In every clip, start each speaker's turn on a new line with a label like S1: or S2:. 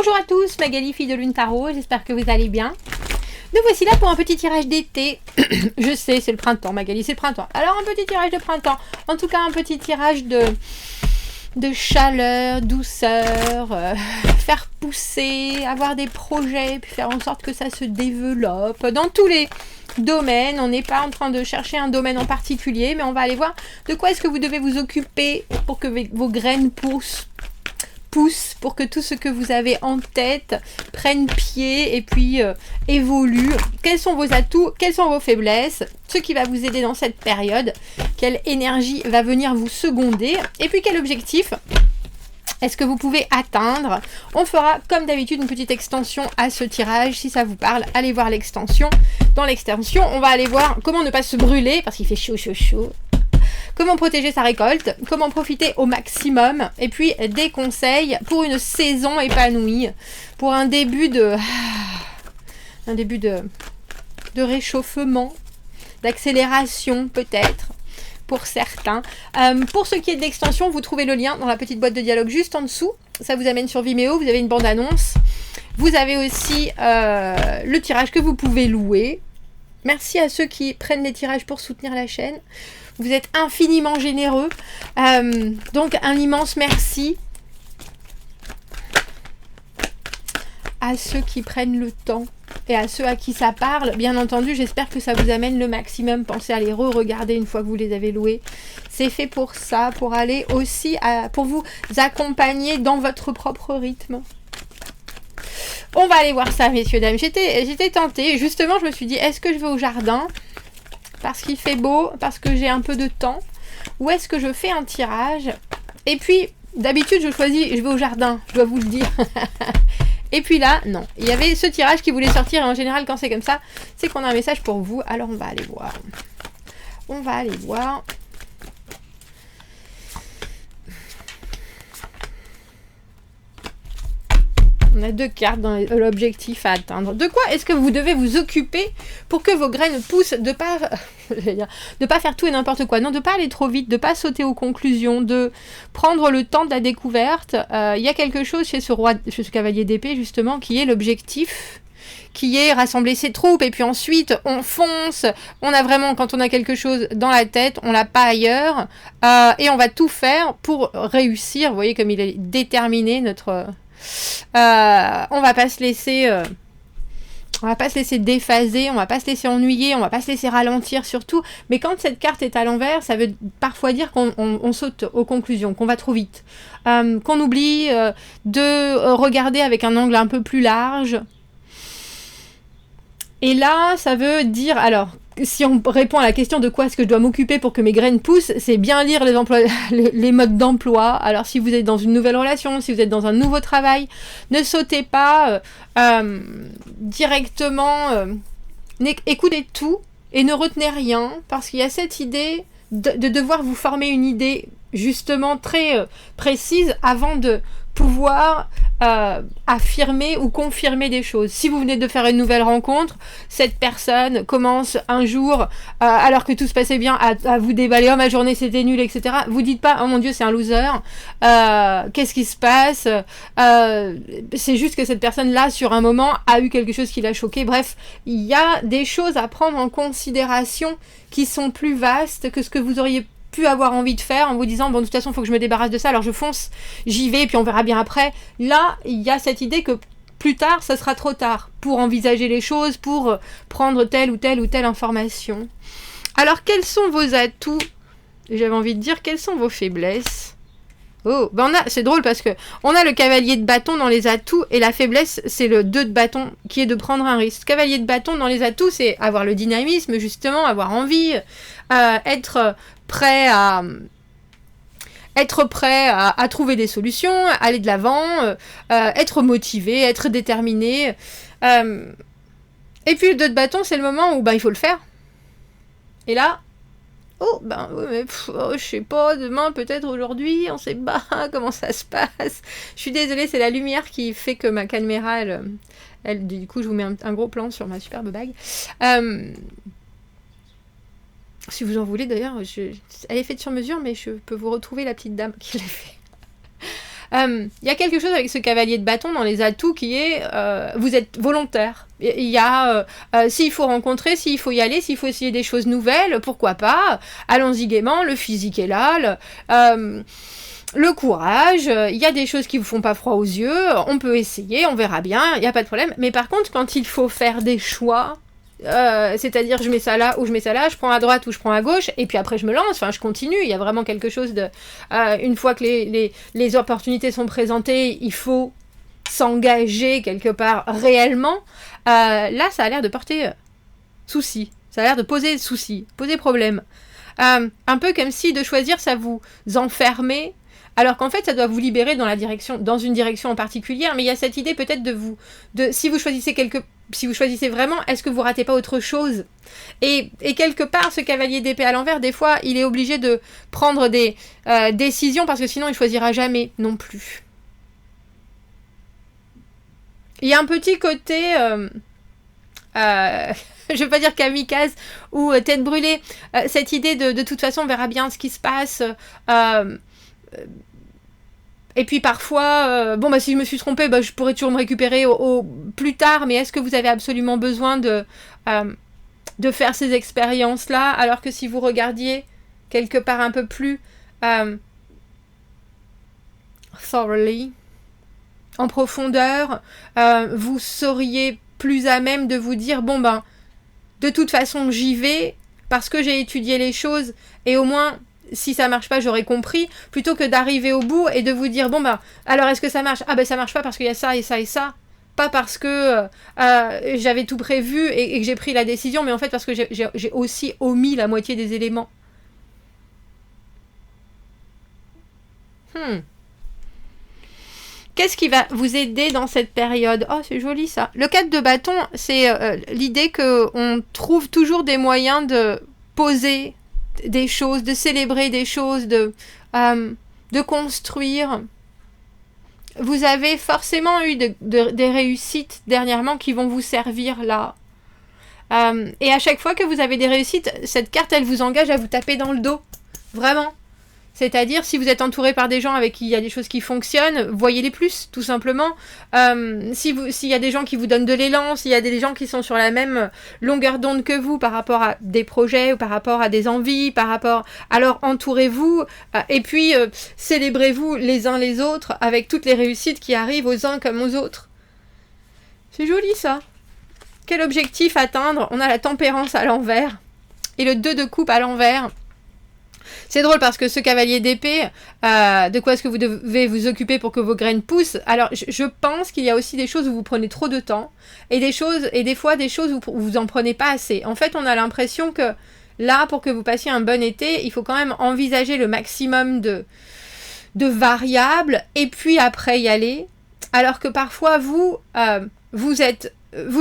S1: Bonjour à tous, Magali, fille de Lune Tarot, j'espère que vous allez bien. Nous voici là pour un petit tirage d'été. Je sais, c'est le printemps, Magali, c'est le printemps. Alors un petit tirage de printemps, en tout cas un petit tirage de chaleur, douceur, faire pousser, avoir des projets, puis faire en sorte que ça se développe dans tous les domaines. On n'est pas en train de chercher un domaine en particulier, mais on va aller voir de quoi est-ce que vous devez vous occuper pour que vos graines poussent, pour que tout ce que vous avez en tête prenne pied et puis évolue. Quels sont vos atouts, quelles sont vos faiblesses, ce qui va vous aider dans cette période, quelle énergie va venir vous seconder, et puis quel objectif est-ce que vous pouvez atteindre. On fera comme d'habitude une petite extension à ce tirage. Si ça vous parle, allez voir l'extension. Dans l'extension, on va aller voir comment ne pas se brûler, parce qu'il fait chaud, chaud, chaud. Comment protéger sa récolte, comment profiter au maximum, et puis des conseils pour une saison épanouie, pour un début de réchauffement, d'accélération peut-être, pour certains. Pour ce qui est de l'extension, vous trouvez le lien dans la petite boîte de dialogue juste en dessous. Ça vous amène sur Vimeo, vous avez une bande-annonce. Vous avez aussi le tirage que vous pouvez louer. Merci à ceux qui prennent les tirages pour soutenir la chaîne. Vous êtes infiniment généreux. Donc un immense merci à ceux qui prennent le temps et à ceux à qui ça parle. Bien entendu, j'espère que ça vous amène le maximum. Pensez à les re-regarder une fois que vous les avez loués. C'est fait pour ça, pour aller aussi, pour vous accompagner dans votre propre rythme. On va aller voir ça, messieurs, dames. J'étais tentée. Justement, je me suis dit, est-ce que je vais au jardin ? Parce qu'il fait beau, parce que j'ai un peu de temps, ou est-ce que je fais un tirage? Et puis, d'habitude, je vais au jardin, je dois vous le dire. Et puis là, non. Il y avait ce tirage qui voulait sortir, et en général, quand c'est comme ça, c'est qu'on a un message pour vous. Alors, on va aller voir. On va aller voir. On a 2 cartes dans l'objectif à atteindre. De quoi est-ce que vous devez vous occuper pour que vos graines poussent, de pas faire tout et n'importe quoi. Non, de pas aller trop vite, de pas sauter aux conclusions, de prendre le temps de la découverte. Il y a quelque chose chez ce cavalier d'épée justement qui est l'objectif, qui est rassembler ses troupes et puis ensuite on fonce. On a vraiment, quand on a quelque chose dans la tête, on l'a pas ailleurs et on va tout faire pour réussir. Vous voyez comme il est déterminé notre... on va pas se laisser déphaser, on va pas se laisser ennuyer, on va pas se laisser ralentir surtout. Mais quand cette carte est à l'envers, ça veut parfois dire qu'on saute aux conclusions, qu'on va trop vite, qu'on oublie de regarder avec un angle un peu plus large. Et là, ça veut dire, alors, si on répond à la question de quoi est-ce que je dois m'occuper pour que mes graines poussent, c'est bien lire les modes d'emploi. Alors, si vous êtes dans une nouvelle relation, si vous êtes dans un nouveau travail, ne sautez pas directement, écoutez tout et ne retenez rien, parce qu'il y a cette idée de devoir vous former une idée justement très précise avant de pouvoir affirmer ou confirmer des choses. Si vous venez de faire une nouvelle rencontre, cette personne commence un jour, alors que tout se passait bien, à vous déballer, oh ma journée c'était nul, etc. Vous dites pas, oh mon Dieu c'est un loser, qu'est-ce qui se passe, c'est juste que cette personne là sur un moment a eu quelque chose qui l'a choqué. Bref, il y a des choses à prendre en considération qui sont plus vastes que ce que vous auriez pu avoir envie de faire en vous disant bon de toute façon il faut que je me débarrasse de ça, alors je fonce, j'y vais puis on verra bien après. Là il y a cette idée que plus tard ça sera trop tard pour envisager les choses, pour prendre telle ou telle information. Alors quels sont vos atouts? J'avais envie de dire quelles sont vos faiblesses. Oh, ben c'est drôle parce que on a le cavalier de bâton dans les atouts et la faiblesse c'est le 2 de bâton qui est de prendre un risque. Cavalier de bâton dans les atouts c'est avoir le dynamisme justement, avoir envie, être prêt à trouver des solutions, aller de l'avant, être motivé, être déterminé. Et puis le 2 de bâton c'est le moment où il faut le faire. Et là, oh, je sais pas, demain, peut-être aujourd'hui, on sait pas comment ça se passe. Je suis désolée, c'est la lumière qui fait que ma caméra, elle du coup, je vous mets un gros plan sur ma superbe bague. Si vous en voulez, d'ailleurs, elle est faite sur mesure, mais je peux vous retrouver la petite dame qui l'a fait. Il y a quelque chose avec ce cavalier de bâton dans les atouts qui est vous êtes volontaire. Il y a s'il faut rencontrer, s'il faut y aller, s'il faut essayer des choses nouvelles, pourquoi pas, allons-y gaiement, le physique est là, le courage, il y a des choses qui vous font pas froid aux yeux, on peut essayer, on verra bien, il n'y a pas de problème. Mais par contre, quand il faut faire des choix, c'est-à-dire je mets ça là ou je mets ça là, je prends à droite ou je prends à gauche, et puis après je me lance, enfin je continue, il y a vraiment quelque chose de... une fois que les opportunités sont présentées, il faut s'engager quelque part réellement. Là, ça a l'air de porter souci, ça a l'air de poser souci, poser problème. Un peu comme si de choisir, ça vous enfermait, alors qu'en fait, ça doit vous libérer dans une direction en particulier. Mais il y a cette idée peut-être si vous choisissez vraiment, est-ce que vous ratez pas autre chose ? Et quelque part, ce cavalier d'épée à l'envers, des fois, il est obligé de prendre des décisions parce que sinon, il choisira jamais non plus. Il y a un petit côté... je vais pas dire kamikaze ou tête brûlée, cette idée de toute façon on verra bien ce qui se passe, et puis parfois si je me suis trompée, je pourrais toujours me récupérer plus tard, mais est-ce que vous avez absolument besoin de faire ces expériences là, alors que si vous regardiez quelque part un peu plus thoroughly, en profondeur, vous seriez plus à même de vous dire de toute façon j'y vais parce que j'ai étudié les choses et au moins si ça marche pas j'aurais compris, plutôt que d'arriver au bout et de vous dire alors est-ce que ça marche ? Ça marche pas parce qu'il y a ça et ça et ça, pas parce que j'avais tout prévu et que j'ai pris la décision, mais en fait parce que j'ai aussi omis la moitié des éléments. Qu'est-ce qui va vous aider dans cette période ? Oh, c'est joli ça. Le 4 de bâton, c'est l'idée qu'on trouve toujours des moyens de poser des choses, de célébrer des choses, de construire. Vous avez forcément eu des réussites dernièrement qui vont vous servir là. Et à chaque fois que vous avez des réussites, cette carte, elle vous engage à vous taper dans le dos. Vraiment. C'est-à-dire, si vous êtes entouré par des gens avec qui il y a des choses qui fonctionnent, voyez-les plus, tout simplement. S'il y a des gens qui vous donnent de l'élan, s'il y a des gens qui sont sur la même longueur d'onde que vous par rapport à des projets ou par rapport à des envies, alors entourez-vous et puis célébrez-vous les uns les autres avec toutes les réussites qui arrivent aux uns comme aux autres. C'est joli ça. Quel objectif atteindre ? On a la tempérance à l'envers et le 2 de coupe à l'envers. C'est drôle parce que ce cavalier d'épée, de quoi est-ce que vous devez vous occuper pour que vos graines poussent ? Alors, je pense qu'il y a aussi des choses où vous prenez trop de temps et des fois des choses où vous en prenez pas assez. En fait, on a l'impression que là, pour que vous passiez un bon été, il faut quand même envisager le maximum de variables et puis après y aller. Alors que parfois, vous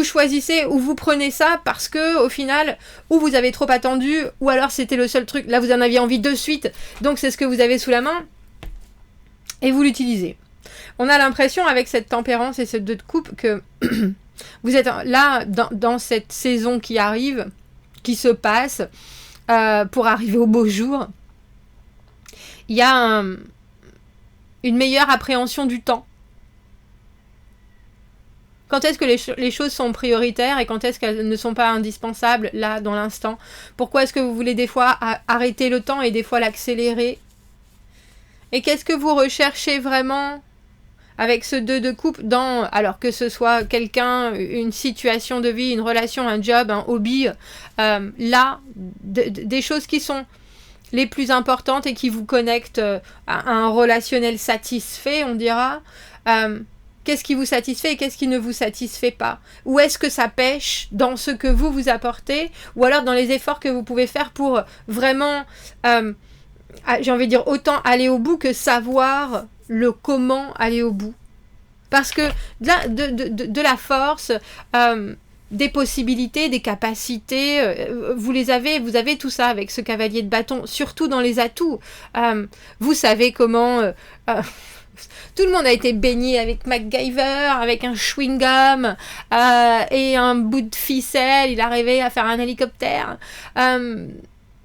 S1: choisissez ou vous prenez ça parce que au final, ou vous avez trop attendu, ou alors c'était le seul truc, là vous en aviez envie de suite, donc c'est ce que vous avez sous la main, et vous l'utilisez. On a l'impression avec cette tempérance et ce 2 de coupe que vous êtes là dans cette saison qui arrive, qui se passe, pour arriver au beau jour. Il y a une meilleure appréhension du temps. Quand est-ce que les choses sont prioritaires et quand est-ce qu'elles ne sont pas indispensables, là, dans l'instant ? Pourquoi est-ce que vous voulez des fois arrêter le temps et des fois l'accélérer ? Et qu'est-ce que vous recherchez vraiment avec ce 2 de coupe alors que ce soit quelqu'un, une situation de vie, une relation, un job, un hobby, des choses qui sont les plus importantes et qui vous connectent à un relationnel satisfait, on dira. Qu'est-ce qui vous satisfait et qu'est-ce qui ne vous satisfait pas ? Où est-ce que ça pêche dans ce que vous apportez ? Ou alors dans les efforts que vous pouvez faire pour vraiment, j'ai envie de dire, autant aller au bout que savoir le comment aller au bout. Parce que de la force, des possibilités, des capacités, vous avez tout ça avec ce cavalier de bâton, surtout dans les atouts. Vous savez comment... tout le monde a été baigné avec MacGyver, avec un chewing-gum et un bout de ficelle, il arrivait à faire un hélicoptère.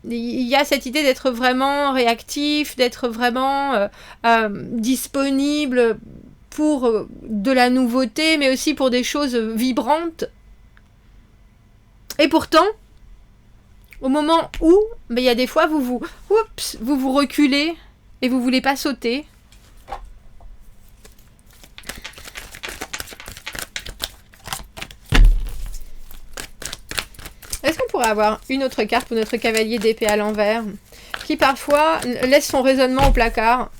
S1: il y a cette idée d'être vraiment réactif, d'être vraiment disponible pour de la nouveauté, mais aussi pour des choses vibrantes. Et pourtant, au moment où, il y a des fois, vous vous reculez et vous voulez pas sauter. Est-ce qu'on pourrait avoir une autre carte pour notre cavalier d'épée à l'envers, qui parfois laisse son raisonnement au placard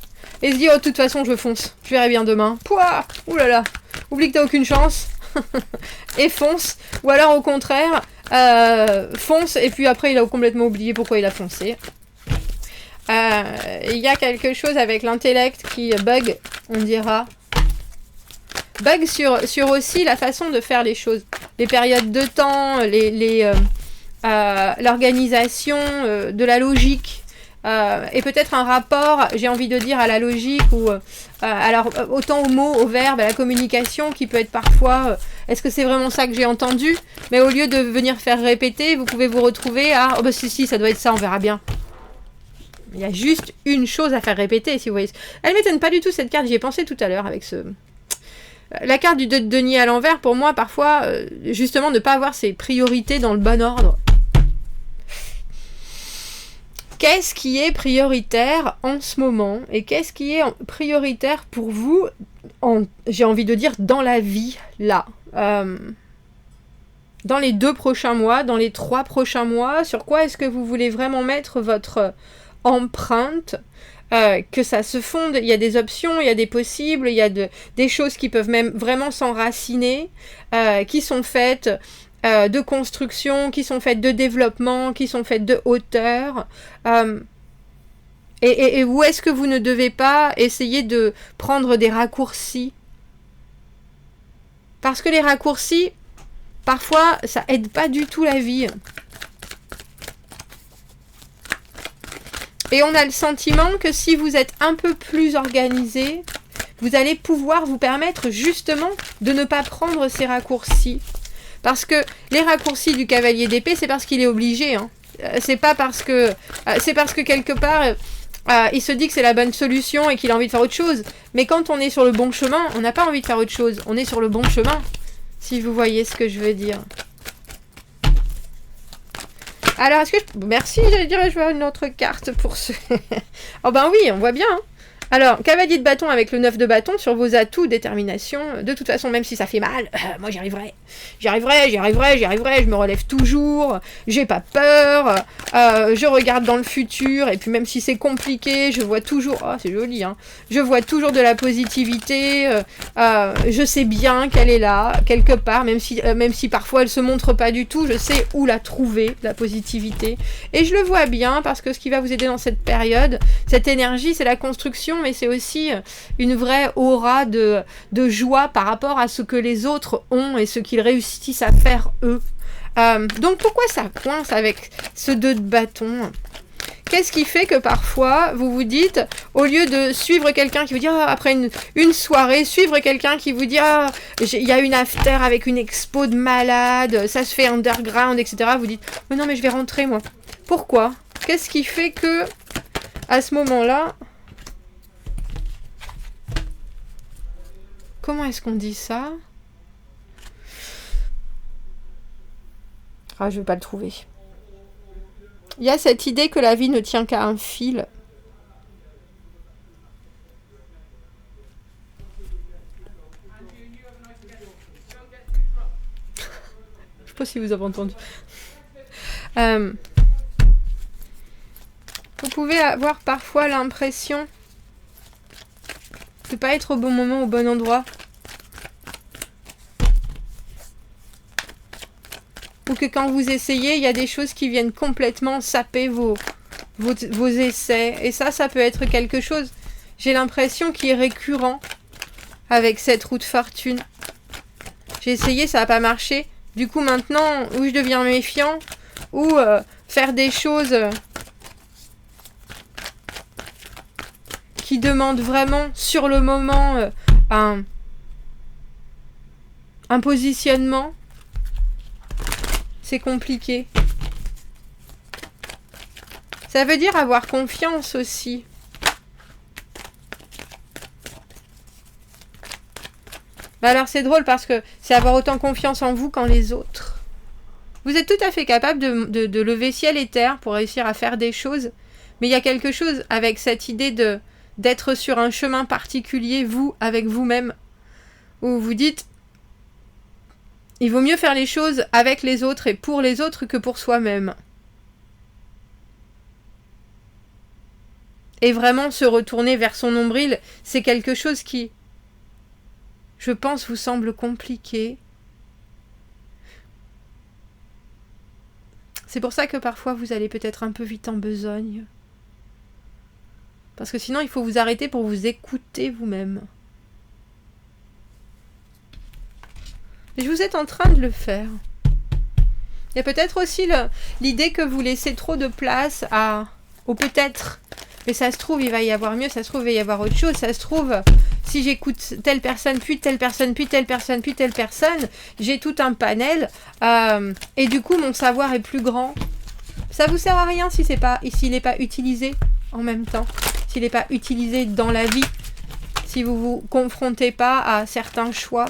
S1: et se dit, oh, de toute façon, je fonce, je verrai bien demain. Pouah, oulala, oublie que t'as aucune chance, et fonce. Ou alors, au contraire, fonce, et puis après, il a complètement oublié pourquoi il a foncé. Il y a quelque chose avec l'intellect qui bug, on dira. Bug sur aussi la façon de faire les choses. Les périodes de temps, l'organisation, de la logique. Et peut-être un rapport, j'ai envie de dire, à la logique, ou alors autant au mot, au verbe, à la communication, qui peut être parfois, est-ce que c'est vraiment ça que j'ai entendu? Mais au lieu de venir faire répéter, vous pouvez vous retrouver à, oh bah si, ça doit être ça, on verra bien. Il y a juste une chose à faire répéter, si vous voyez. Elle m'étonne pas du tout, cette carte, j'y ai pensé tout à l'heure avec ce... La carte du denier à l'envers, pour moi, parfois, justement, ne pas avoir ses priorités dans le bon ordre. Qu'est-ce qui est prioritaire en ce moment? Et qu'est-ce qui est prioritaire pour vous, j'ai envie de dire, dans la vie, là? Dans les 2 prochains mois, dans les 3 prochains mois, sur quoi est-ce que vous voulez vraiment mettre votre empreinte? Que ça se fonde, il y a des options, il y a des possibles, il y a des choses qui peuvent même vraiment s'enraciner, qui sont faites de construction, qui sont faites de développement, qui sont faites de hauteur. Et où est-ce que vous ne devez pas essayer de prendre des raccourcis? Parce que les raccourcis, parfois, ça aide pas du tout la vie. Et on a le sentiment que si vous êtes un peu plus organisé, vous allez pouvoir vous permettre justement de ne pas prendre ces raccourcis. Parce que les raccourcis du cavalier d'épée, c'est parce qu'il est obligé. Hein. C'est pas parce que... c'est parce que quelque part, il se dit que c'est la bonne solution et qu'il a envie de faire autre chose. Mais quand on est sur le bon chemin, on n'a pas envie de faire autre chose. On est sur le bon chemin, si vous voyez ce que je veux dire. Alors, est-ce que... Merci, j'allais dire, je vais avoir une autre carte pour ce... Oh ben oui, on voit bien. Hein. Alors, cavalier de bâton avec le 9 de bâton sur vos atouts, détermination. De toute façon, même si ça fait mal, moi j'y arriverai. J'y arriverai, je me relève toujours. J'ai pas peur. Je regarde dans le futur. Et puis même si c'est compliqué, je vois toujours... Oh, c'est joli, hein. Je vois toujours de la positivité. Je sais bien qu'elle est là, quelque part. Même si parfois elle se montre pas du tout, je sais où la trouver, la positivité. Et je le vois bien parce que ce qui va vous aider dans cette période, cette énergie, c'est la construction, mais c'est aussi une vraie aura de joie par rapport à ce que les autres ont et ce qu'ils réussissent à faire eux. Donc pourquoi ça coince avec ce 2 de bâton? Qu'est-ce qui fait que parfois vous vous dites, au lieu de suivre quelqu'un qui vous dit après une soirée, suivre quelqu'un qui vous dit il y a une after avec une expo de malade, ça se fait underground, etc. Vous dites mais non mais je vais rentrer moi. Pourquoi? Qu'est-ce qui fait que à ce moment-là, comment est-ce qu'on dit ça? Ah, je vais pas le trouver. Il y a cette idée que la vie ne tient qu'à un fil. Je sais pas si vous avez entendu. Vous pouvez avoir parfois l'impression de pas être au bon moment, au bon endroit. Ou que quand vous essayez, il y a des choses qui viennent complètement saper vos essais. Et ça peut être quelque chose, j'ai l'impression, qui est récurrent avec cette roue de fortune. J'ai essayé, ça n'a pas marché. Du coup, maintenant, ou je deviens méfiant, ou faire des choses qui demandent vraiment, sur le moment, un positionnement. C'est compliqué. Ça veut dire avoir confiance aussi. Bah alors c'est drôle parce que c'est avoir autant confiance en vous qu'en les autres. Vous êtes tout à fait capable de lever ciel et terre pour réussir à faire des choses, mais il y a quelque chose avec cette idée d'être sur un chemin particulier, vous, avec vous-même, où vous dites il vaut mieux faire les choses avec les autres et pour les autres que pour soi-même. Et vraiment se retourner vers son nombril, c'est quelque chose qui, je pense, vous semble compliqué. C'est pour ça que parfois vous allez peut-être un peu vite en besogne. Parce que sinon il faut vous arrêter pour vous écouter vous-même. Et vous êtes en train de le faire. Il y a peut-être aussi l'idée que vous laissez trop de place au peut-être. Mais ça se trouve, il va y avoir mieux, ça se trouve, il va y avoir autre chose, ça se trouve, si j'écoute telle personne, puis telle personne, puis telle personne, puis telle personne, j'ai tout un panel, et du coup, mon savoir est plus grand. Ça vous sert à rien s'il n'est pas utilisé en même temps, s'il n'est pas utilisé dans la vie, si vous vous confrontez pas à certains choix.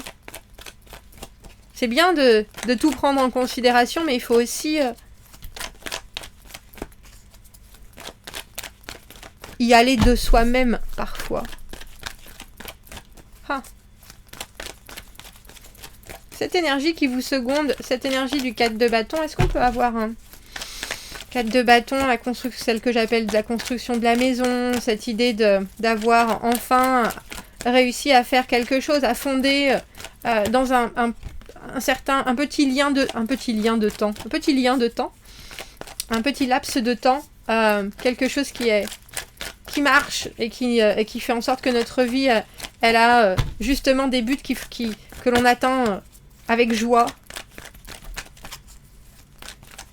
S1: C'est bien de tout prendre en considération, mais il faut aussi y aller de soi-même parfois. Ah. Cette énergie qui vous seconde, cette énergie du 4 de bâton, est-ce qu'on peut avoir un 4 de bâton, celle que j'appelle la construction de la maison, cette idée d'avoir enfin réussi à faire quelque chose, à fonder dans un petit laps de temps, quelque chose qui marche et qui fait en sorte que notre vie, elle a justement des buts que l'on atteint avec joie.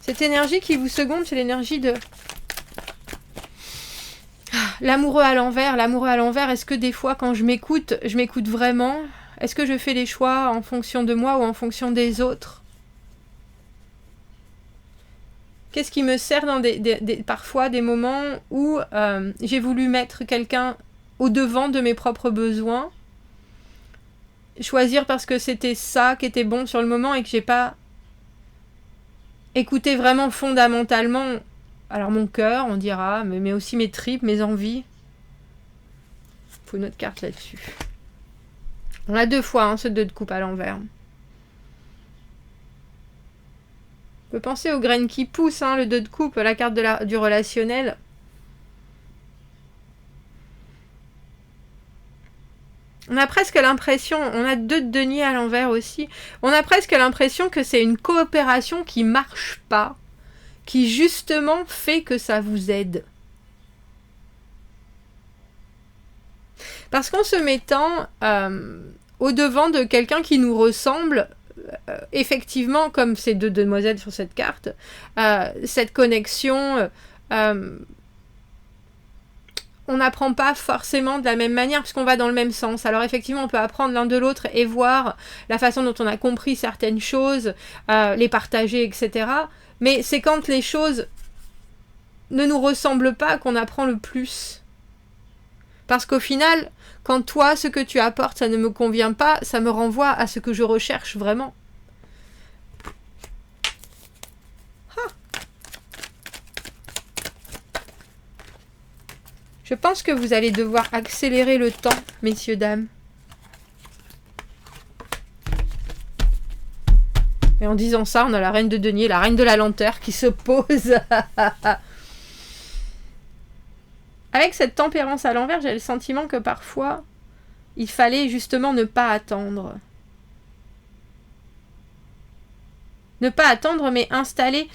S1: Cette énergie qui vous seconde, c'est l'énergie de l'amoureux à l'envers. L'amoureux à l'envers, est-ce que des fois quand je m'écoute vraiment? Est-ce que je fais les choix en fonction de moi ou en fonction des autres? Qu'est-ce qui me sert dans parfois des moments où j'ai voulu mettre quelqu'un au devant de mes propres besoins, choisir parce que c'était ça qui était bon sur le moment et que j'ai pas écouté vraiment fondamentalement, alors mon cœur, on dira, mais aussi mes tripes, mes envies. Il faut une autre carte là-dessus. On a 2 fois ce 2 de coupe à l'envers. On peut penser aux graines qui poussent, le 2 de coupe, la carte du relationnel. On a presque l'impression, on a 2 de denier à l'envers aussi, on a presque l'impression que c'est une coopération qui marche pas, qui justement fait que ça vous aide. Parce qu'en se mettant au devant de quelqu'un qui nous ressemble, effectivement, comme ces 2 demoiselles sur cette carte, cette connexion, on n'apprend pas forcément de la même manière puisqu'on va dans le même sens. Alors effectivement, on peut apprendre l'un de l'autre et voir la façon dont on a compris certaines choses, les partager, etc. Mais c'est quand les choses ne nous ressemblent pas qu'on apprend le plus. Parce qu'au final, quand toi, ce que tu apportes, ça ne me convient pas, ça me renvoie à ce que je recherche vraiment. Je pense que vous allez devoir accélérer le temps, messieurs, dames. Et en disant ça, on a la reine de denier, la reine de la lenteur qui se pose. Avec cette tempérance à l'envers, j'ai le sentiment que parfois, il fallait justement ne pas attendre. Ne pas attendre, mais installer.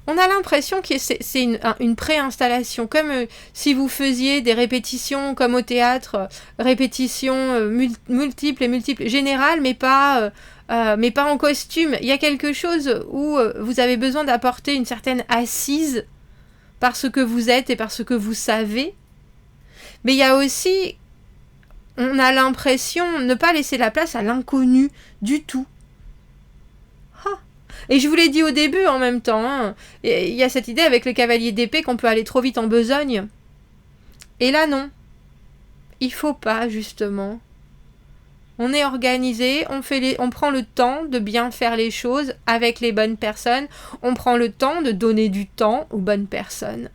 S1: On a l'impression que c'est une préinstallation, comme si vous faisiez des répétitions, comme au théâtre, répétitions multiples et multiples, générales, mais pas en costume. Il y a quelque chose où vous avez besoin d'apporter une certaine assise parce que vous êtes et parce que vous savez. Mais il y a aussi, on a l'impression de ne pas laisser la place à l'inconnu du tout. Et je vous l'ai dit au début en même temps, hein, il y a cette idée avec le cavalier d'épée qu'on peut aller trop vite en besogne. Et là non. Il faut pas, justement. On est organisé, on prend le temps de bien faire les choses avec les bonnes personnes. On prend le temps de donner du temps aux bonnes personnes.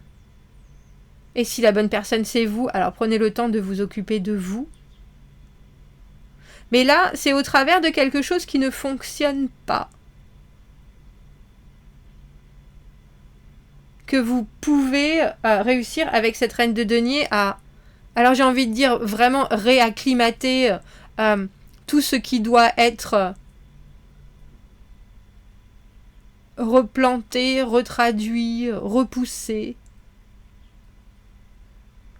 S1: Et si la bonne personne c'est vous, alors prenez le temps de vous occuper de vous. Mais là, c'est au travers de quelque chose qui ne fonctionne pas que vous pouvez réussir avec cette reine de denier à, alors j'ai envie de dire, vraiment réacclimater tout ce qui doit être replanté, retraduit, repoussé.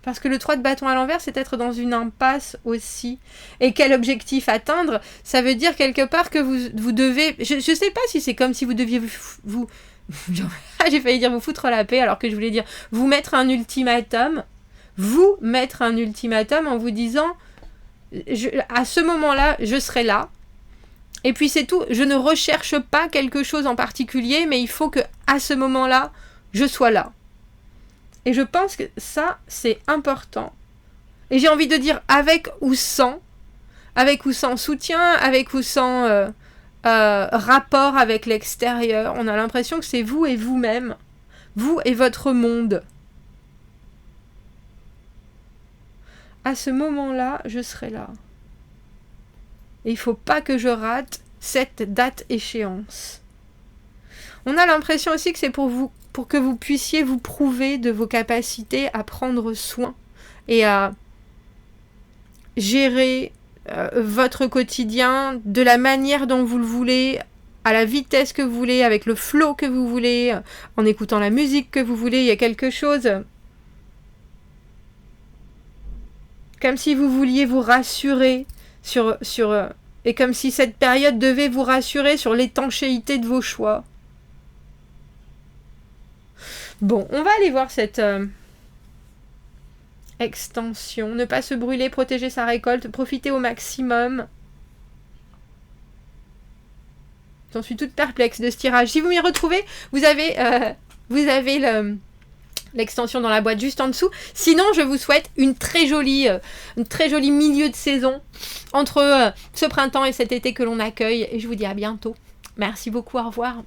S1: Parce que le 3 de bâton à l'envers, c'est être dans une impasse aussi. Et quel objectif atteindre? Ça veut dire quelque part que vous devez... Je ne sais pas si c'est comme si vous deviez vous j'ai failli dire vous foutre la paix, alors que je voulais dire vous mettre un ultimatum. Vous mettre un ultimatum en vous disant à ce moment-là, je serai là. Et puis c'est tout. Je ne recherche pas quelque chose en particulier, mais il faut que à ce moment-là, je sois là. Et je pense que ça, c'est important. Et j'ai envie de dire avec ou sans soutien, avec ou sans rapport avec l'extérieur. On a l'impression que c'est vous et vous-même. Vous et votre monde. À ce moment-là, je serai là. Et il ne faut pas que je rate cette date échéance. On a l'impression aussi que c'est pour que vous puissiez vous prouver de vos capacités à prendre soin et à gérer votre quotidien de la manière dont vous le voulez, à la vitesse que vous voulez, avec le flow que vous voulez, en écoutant la musique que vous voulez. Il y a quelque chose comme si vous vouliez vous rassurer et comme si cette période devait vous rassurer sur l'étanchéité de vos choix. Bon, on va aller voir cette extension. Ne pas se brûler, protéger sa récolte, profiter au maximum. J'en suis toute perplexe de ce tirage. Si vous m'y retrouvez, vous avez l'extension dans la boîte juste en dessous. Sinon, je vous souhaite une très jolie milieu de saison entre ce printemps et cet été que l'on accueille. Et je vous dis à bientôt. Merci beaucoup, au revoir.